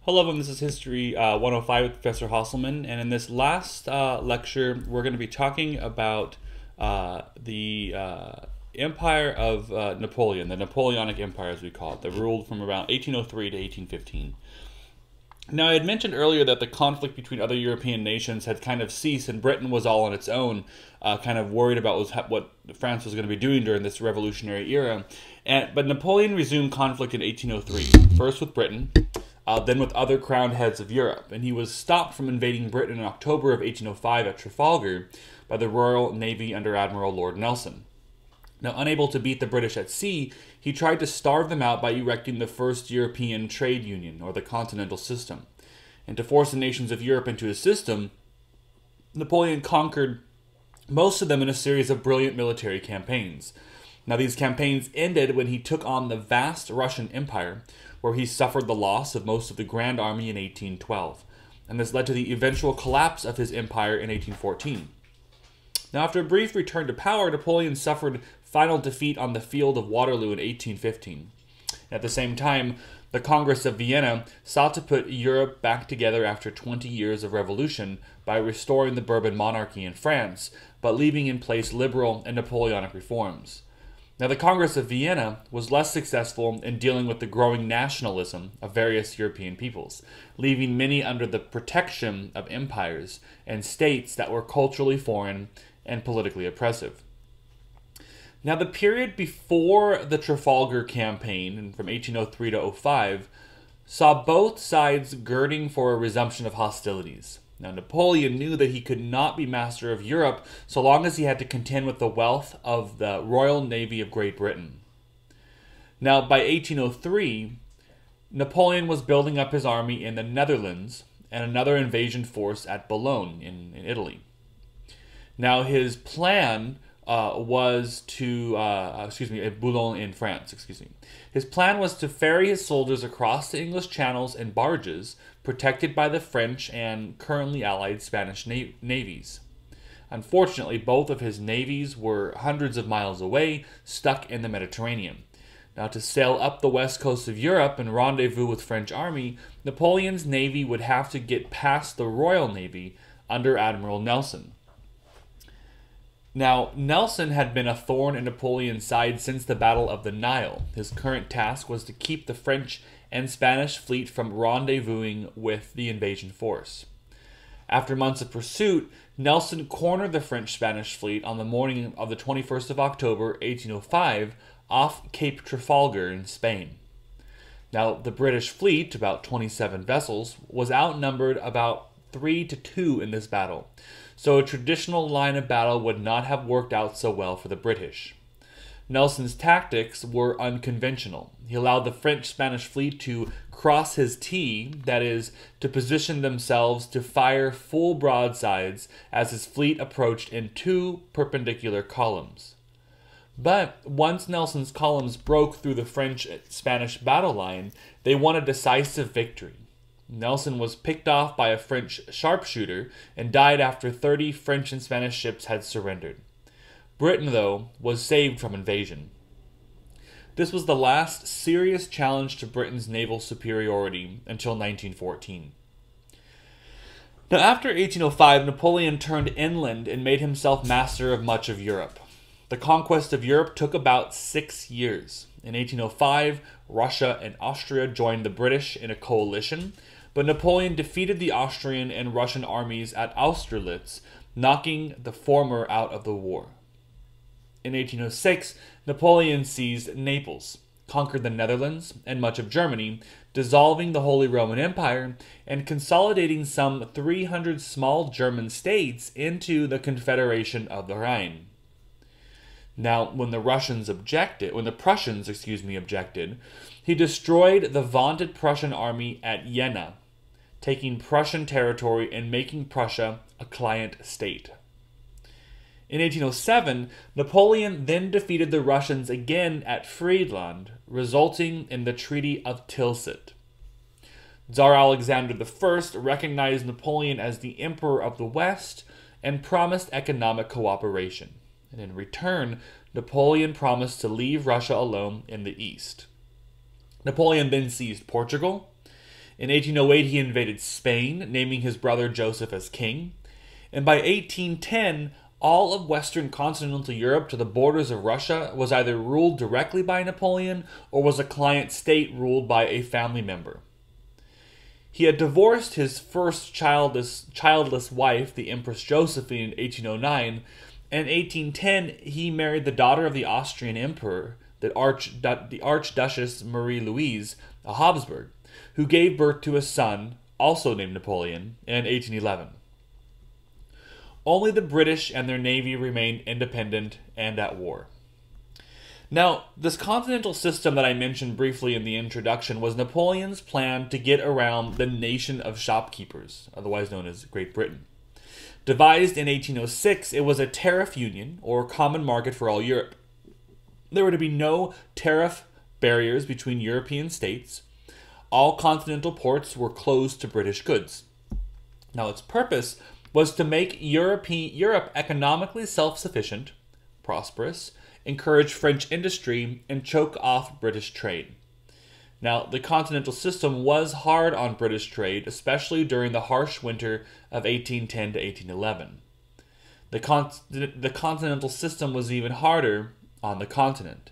Hello, everyone. This is History 105 with Professor Hasselman, and in this last lecture, we're going to be talking about the empire of Napoleon, the Napoleonic Empire, as we call it, that ruled from around 1803 to 1815. Now, I had mentioned earlier that the conflict between other European nations had kind of ceased, and Britain was all on its own, kind of worried about what France was going to be doing during this revolutionary era. But Napoleon resumed conflict in 1803, first with Britain, then with other crowned heads of Europe, and he was stopped from invading Britain in October of 1805 at Trafalgar by the Royal Navy under Admiral Lord Nelson. Now, unable to beat the British at sea, he tried to starve them out by erecting the first European trade union, or the Continental System. And to force the nations of Europe into his system, Napoleon conquered most of them in a series of brilliant military campaigns. Now, these campaigns ended when he took on the vast Russian Empire, where he suffered the loss of most of the Grand Army in 1812. And this led to the eventual collapse of his empire in 1814. Now, after a brief return to power, Napoleon suffered final defeat on the field of Waterloo in 1815. At the same time, the Congress of Vienna sought to put Europe back together after 20 years of revolution by restoring the Bourbon monarchy in France, but leaving in place liberal and Napoleonic reforms. Now, the Congress of Vienna was less successful in dealing with the growing nationalism of various European peoples, leaving many under the protection of empires and states that were culturally foreign and politically oppressive. Now, the period before the Trafalgar campaign, from 1803 to 05, saw both sides girding for a resumption of hostilities. Now, Napoleon knew that he could not be master of Europe so long as he had to contend with the wealth of the Royal Navy of Great Britain. Now, by 1803, Napoleon was building up his army in the Netherlands and another invasion force at Boulogne in Italy. Now, his plan was to, Boulogne in France, His plan was to ferry his soldiers across the English channels in barges protected by the French and currently allied Spanish navies. Unfortunately, both of his navies were hundreds of miles away, stuck in the Mediterranean. Now, to sail up the west coast of Europe and rendezvous with French army, Napoleon's navy would have to get past the Royal Navy under Admiral Nelson. Now, Nelson had been a thorn in Napoleon's side since the Battle of the Nile. His current task was to keep the French and Spanish fleet from rendezvousing with the invasion force. After months of pursuit, Nelson cornered the French-Spanish fleet on the morning of the 21st of October, 1805, off Cape Trafalgar in Spain. Now, the British fleet, about 27 vessels, was outnumbered about 3-2 in this battle, so a traditional line of battle would not have worked out so well for the British. Nelson's tactics were unconventional. He allowed the French-Spanish fleet to cross his T, that is, to position themselves to fire full broadsides as his fleet approached in two perpendicular columns. But once Nelson's columns broke through the French-Spanish battle line, they won a decisive victory. Nelson was picked off by a French sharpshooter and died after 30 French and Spanish ships had surrendered. Britain, though, was saved from invasion. This was the last serious challenge to Britain's naval superiority until 1914. Now, after 1805, Napoleon turned inland and made himself master of much of Europe. The conquest of Europe took about 6 years. In 1805, Russia and Austria joined the British in a coalition, but Napoleon defeated the Austrian and Russian armies at Austerlitz, knocking the former out of the war. In 1806, Napoleon seized Naples, conquered the Netherlands and much of Germany, dissolving the Holy Roman Empire and consolidating some 300 small German states into the Confederation of the Rhine. Now, when the Prussians objected, he destroyed the vaunted Prussian army at Jena, taking Prussian territory and making Prussia a client state. In 1807, Napoleon then defeated the Russians again at Friedland, resulting in the Treaty of Tilsit. Tsar Alexander I recognized Napoleon as the Emperor of the West and promised economic cooperation. And in return, Napoleon promised to leave Russia alone in the East. Napoleon then seized Portugal. In 1808, he invaded Spain, naming his brother Joseph as king. And by 1810, all of Western continental Europe to the borders of Russia was either ruled directly by Napoleon or was a client state ruled by a family member. He had divorced his first childless wife, the Empress Josephine, in 1809, and in 1810 he married the daughter of the Austrian emperor, the Archduchess Marie-Louise of Habsburg, who gave birth to a son, also named Napoleon, in 1811. Only the British and their navy remained independent and at war. Now, this continental system that I mentioned briefly in the introduction was Napoleon's plan to get around the nation of shopkeepers, otherwise known as Great Britain. Devised in 1806, it was a tariff union, or common market for all Europe. There were to be no tariff barriers between European states. All continental ports were closed to British goods. Now, its purpose was to make Europe economically self-sufficient, prosperous, encourage French industry, and choke off British trade. Now, the Continental System was hard on British trade, especially during the harsh winter of 1810 to 1811. The Continental System was even harder on the continent.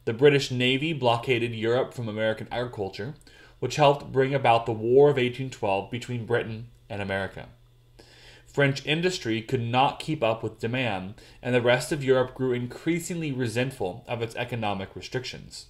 The British Navy blockaded Europe from American agriculture, which helped bring about the War of 1812 between Britain and America. French industry could not keep up with demand, and the rest of Europe grew increasingly resentful of its economic restrictions.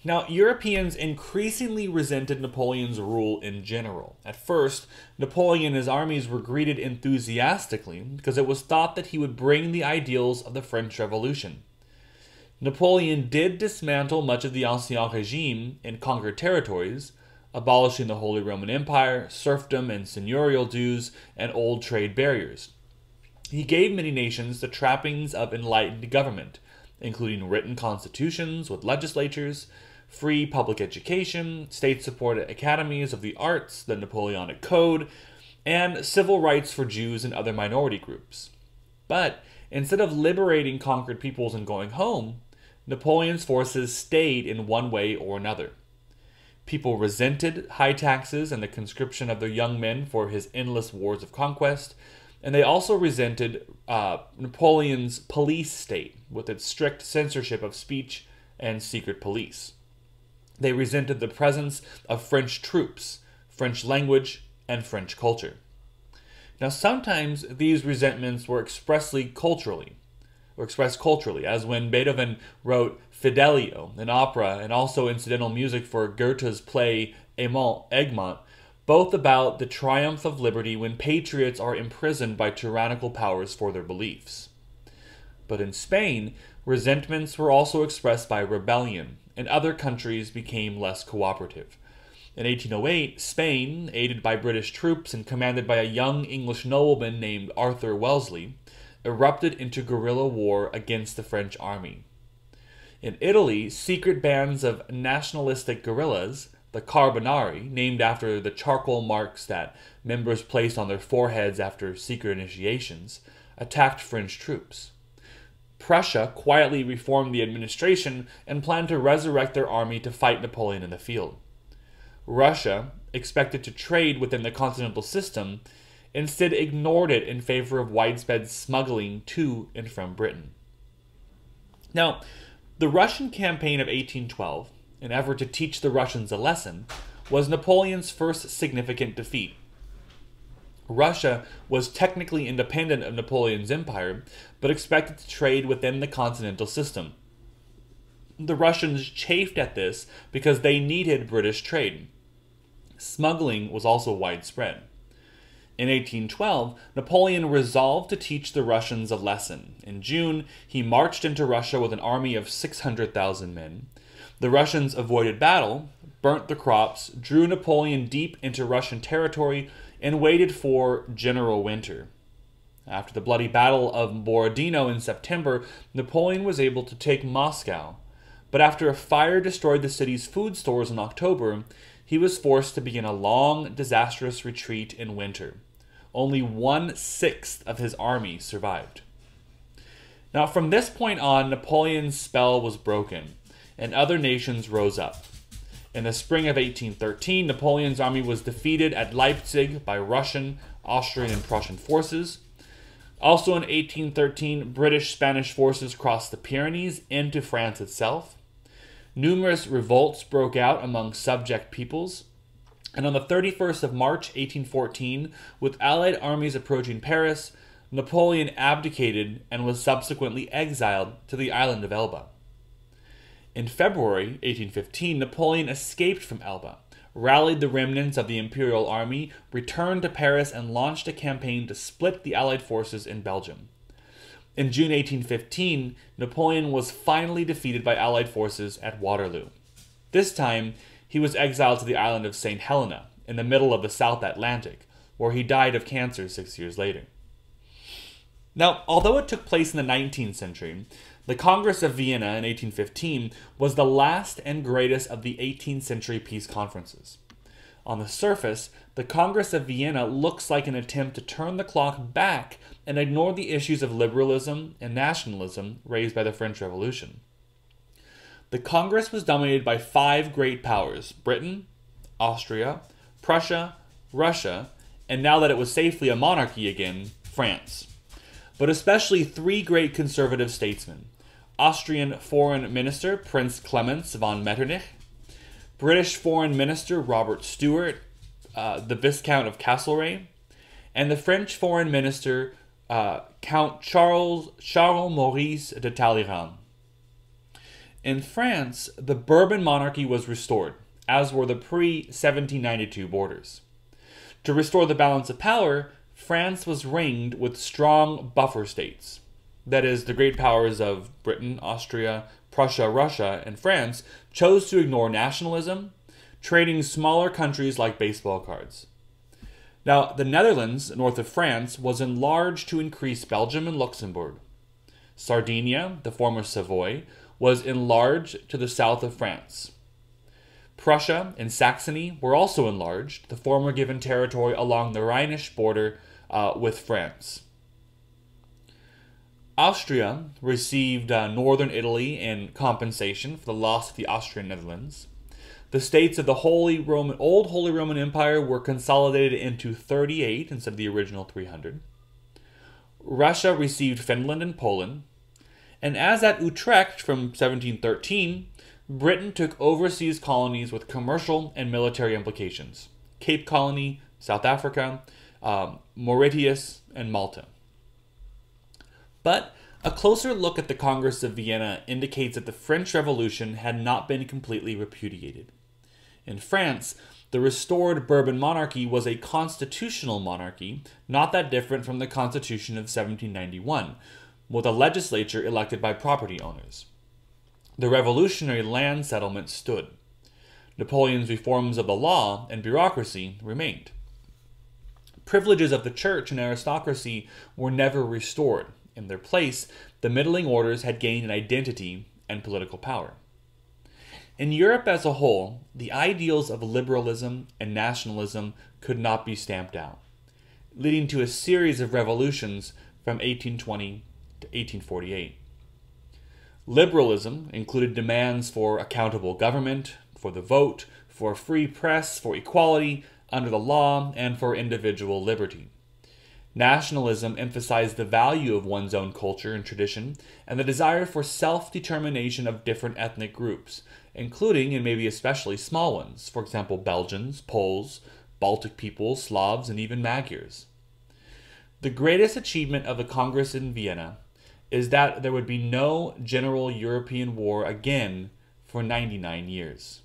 Now, Europeans increasingly resented Napoleon's rule in general. At first, Napoleon and his armies were greeted enthusiastically because it was thought that he would bring the ideals of the French Revolution. Napoleon did dismantle much of the Ancien Régime in conquered territories, abolishing the Holy Roman Empire, serfdom and seigneurial dues, and old trade barriers. He gave many nations the trappings of enlightened government, including written constitutions with legislatures, free public education, state-supported academies of the arts, the Napoleonic Code, and civil rights for Jews and other minority groups. But instead of liberating conquered peoples and going home, Napoleon's forces stayed in one way or another. People resented high taxes and the conscription of their young men for his endless wars of conquest, and they also resented Napoleon's police state with its strict censorship of speech and secret police. They resented the presence of French troops, French language, and French culture. Now, sometimes these resentments were expressed culturally, as when Beethoven wrote Fidelio, an opera, and also incidental music for Goethe's play Egmont, both about the triumph of liberty when patriots are imprisoned by tyrannical powers for their beliefs. But in Spain, resentments were also expressed by rebellion, and other countries became less cooperative. In 1808, Spain, aided by British troops and commanded by a young English nobleman named Arthur Wellesley, erupted into guerrilla war against the French army. In Italy, secret bands of nationalistic guerrillas, the Carbonari, named after the charcoal marks that members placed on their foreheads after secret initiations, attacked French troops. Prussia quietly reformed the administration and planned to resurrect their army to fight Napoleon in the field. Russia, expected to trade within the Continental System, instead ignored it in favor of widespread smuggling to and from Britain. Now, the Russian campaign of 1812, an effort to teach the Russians a lesson, was Napoleon's first significant defeat. Russia was technically independent of Napoleon's empire, but expected to trade within the Continental System. The Russians chafed at this because they needed British trade. Smuggling was also widespread. In 1812, Napoleon resolved to teach the Russians a lesson. In June, he marched into Russia with an army of 600,000 men. The Russians avoided battle, burnt the crops, drew Napoleon deep into Russian territory, and waited for General Winter. After the bloody Battle of Borodino in September, Napoleon was able to take Moscow. But after a fire destroyed the city's food stores in October, he was forced to begin a long, disastrous retreat in winter. Only 1/6 of his army survived. Now, from this point on, Napoleon's spell was broken, and other nations rose up. In the spring of 1813, Napoleon's army was defeated at Leipzig by Russian, Austrian, and Prussian forces. Also in 1813, British-Spanish forces crossed the Pyrenees into France itself. Numerous revolts broke out among subject peoples. And on the 31st of March, 1814, with Allied armies approaching Paris, Napoleon abdicated and was subsequently exiled to the island of Elba. In February 1815, Napoleon escaped from Elba, rallied the remnants of the imperial army, returned to Paris, and launched a campaign to split the Allied forces in Belgium. In June 1815, Napoleon was finally defeated by Allied forces at Waterloo. This time, he was exiled to the island of St. Helena, in the middle of the South Atlantic, where he died of cancer 6 years later. Now, although it took place in the 19th century, the Congress of Vienna in 1815 was the last and greatest of the 18th century peace conferences. On the surface, the Congress of Vienna looks like an attempt to turn the clock back and ignore the issues of liberalism and nationalism raised by the French Revolution. The Congress was dominated by 5 great powers: Britain, Austria, Prussia, Russia, and now that it was safely a monarchy again, France. But especially 3 great conservative statesmen: Austrian Foreign Minister Prince Clemens von Metternich, British Foreign Minister Robert Stewart, the Viscount of Castlereagh, and the French Foreign Minister Count Charles Maurice de Talleyrand. In France, the Bourbon monarchy was restored, as were the pre-1792 borders. To restore the balance of power, France was ringed with strong buffer states. That is, the great powers of Britain, Austria, Prussia, Russia, and France chose to ignore nationalism, trading smaller countries like baseball cards. Now, the Netherlands, north of France, was enlarged to increase Belgium and Luxembourg. Sardinia, the former Savoy, was enlarged to the south of France. Prussia and Saxony were also enlarged, the former given territory along the Rhinish border with France. Austria received northern Italy in compensation for the loss of the Austrian Netherlands. The states of the Old Holy Roman Empire were consolidated into 38 instead of the original 300. Russia received Finland and Poland. And as at Utrecht from 1713, Britain took overseas colonies with commercial and military implications: Cape Colony, South Africa, Mauritius, and Malta. But a closer look at the Congress of Vienna indicates that the French Revolution had not been completely repudiated. In France, the restored Bourbon monarchy was a constitutional monarchy, not that different from the Constitution of 1791, with a legislature elected by property owners. The revolutionary land settlement stood. Napoleon's reforms of the law and bureaucracy remained. Privileges of the church and aristocracy were never restored. In their place, the middling orders had gained an identity and political power. In Europe as a whole, the ideals of liberalism and nationalism could not be stamped out, leading to a series of revolutions from 1820 to 1848. Liberalism included demands for accountable government, for the vote, for a free press, for equality under the law, and for individual liberty. Nationalism emphasized the value of one's own culture and tradition, and the desire for self-determination of different ethnic groups, including and maybe especially small ones, for example, Belgians, Poles, Baltic peoples, Slavs, and even Magyars. The greatest achievement of the Congress in Vienna is that there would be no general European war again for 99 years.